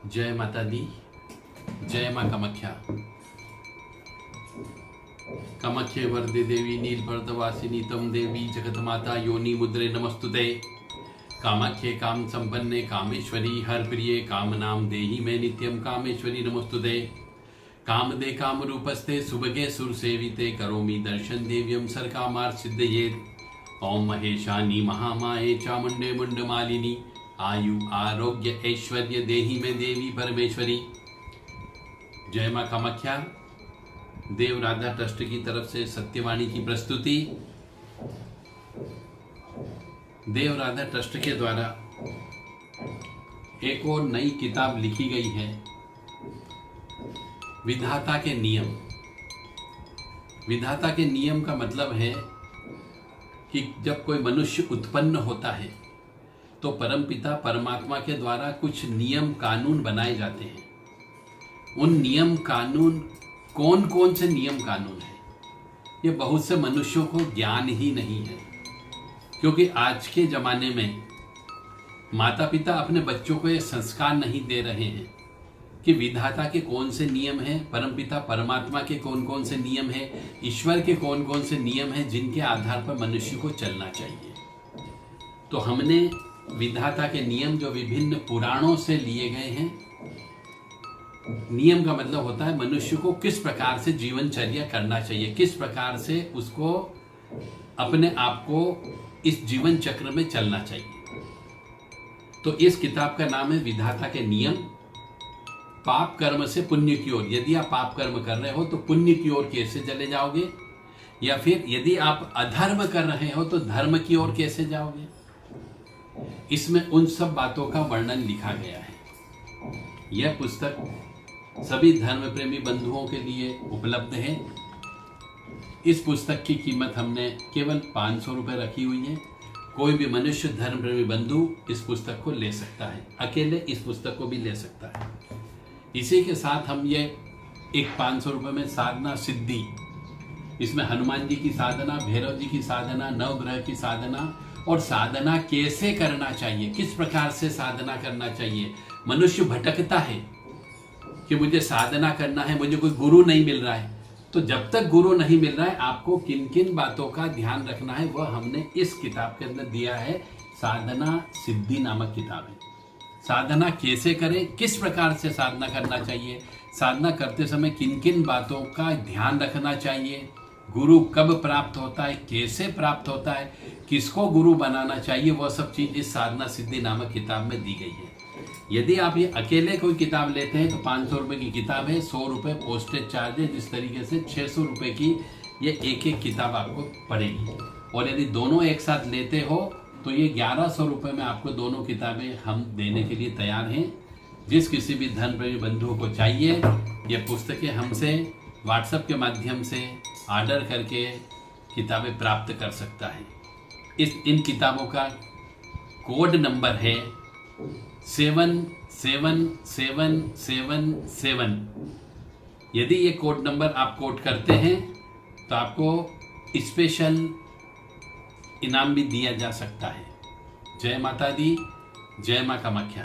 जय माता दी। जय माँ कामाख्या। कामाख्ये वरदे देवी नीलपर्दवासिनी तम देवी जगत माता योनि मुद्रे नमस्तुते। कामाख्ये काम संपन्ने कामेश्वरी हर प्रिये काम नाम देहि में नित्यम कामेश्वरी नमस्तुते। कामदे काम रूपस्ते सुभगे सुर सेविते करोमि दर्शन देव्यम सर कामार सिद्धयेत्। ओम महेशानी महामाये चामुंडे मुंडमालिनी आयु आरोग्य ऐश्वर्य देहि में देवी परमेश्वरी। जय माँ कामाख्या। देव राधा ट्रस्ट की तरफ से सत्यवाणी की प्रस्तुति। देव राधा ट्रस्ट के द्वारा एक और नई किताब लिखी गई है, विधाता के नियम। विधाता के नियम का मतलब है कि जब कोई मनुष्य उत्पन्न होता है तो परमपिता परमात्मा के द्वारा कुछ नियम कानून बनाए जाते हैं। उन नियम कानून कौन कौन से नियम कानून हैं, ये बहुत से मनुष्यों को ज्ञान ही नहीं है। क्योंकि आज के ज़माने में माता पिता अपने बच्चों को ये संस्कार नहीं दे रहे हैं कि विधाता के कौन से नियम हैं, परमपिता परमात्मा के कौन कौन से नियम हैं, ईश्वर के कौन कौन से नियम हैं जिनके आधार पर मनुष्य को चलना चाहिए। तो हमने विधाता के नियम जो विभिन्न पुराणों से लिए गए हैं, नियम का मतलब होता है मनुष्य को किस प्रकार से जीवनचर्या करना चाहिए, किस प्रकार से उसको अपने आप को इस जीवन चक्र में चलना चाहिए। तो इस किताब का नाम है विधाता के नियम, पाप कर्म से पुण्य की ओर। यदि आप पाप कर्म कर रहे हो तो पुण्य की ओर कैसे चले जाओगे, या फिर यदि आप अधर्म कर रहे हो तो धर्म की ओर कैसे जाओगे। इसमें उन सब बातों का वर्णन लिखा गया है। यह पुस्तक सभी धर्म प्रेमी बंधुओं के लिए उपलब्ध है। इस पुस्तक की कीमत हमने केवल 500 रुपये रखी हुई है। कोई भी मनुष्य धर्म प्रेमी बंधु इस पुस्तक को ले सकता है, अकेले इस पुस्तक को भी ले सकता है। इसी के साथ हम ये एक 500 रुपये में साधना सिद्धि, इसमें हनुमान जी की साधना, भैरव जी की साधना, नवग्रह की साधना और साधना कैसे करना चाहिए, किस प्रकार से साधना करना चाहिए। मनुष्य भटकता है कि मुझे साधना करना है, मुझे कोई गुरु नहीं मिल रहा है। तो जब तक गुरु नहीं मिल रहा है आपको किन किन बातों का ध्यान रखना है वह हमने इस किताब के अंदर दिया है। साधना सिद्धि नामक किताब है। साधना कैसे करें, किस प्रकार से साधना करना चाहिए, साधना करते समय किन किन बातों का ध्यान रखना चाहिए, गुरु कब प्राप्त होता है, कैसे प्राप्त होता है, किसको गुरु बनाना चाहिए, वह सब चीज़ इस साधना सिद्धि नामक किताब में दी गई है। यदि आप ये अकेले कोई किताब लेते हैं तो 500 रुपये की किताब है, 100 रुपये पोस्टेज चार्ज है, जिस तरीके से 600 रुपये की ये एक एक किताब आपको पड़ेगी। और यदि दोनों एक साथ लेते हो तो ये 1100 रुपये में आपको दोनों किताबें हम देने के लिए तैयार हैं। जिस किसी भी धन प्रेमी बंधुओं को चाहिए ये पुस्तकें हमसे व्हाट्सएप के माध्यम से ऑर्डर करके किताबें प्राप्त कर सकता है। इन किताबों का कोड नंबर है 77777। यदि ये कोड नंबर आप कोड करते हैं तो आपको स्पेशल इनाम भी दिया जा सकता है। जय माता दी। जय माँ कामाख्या।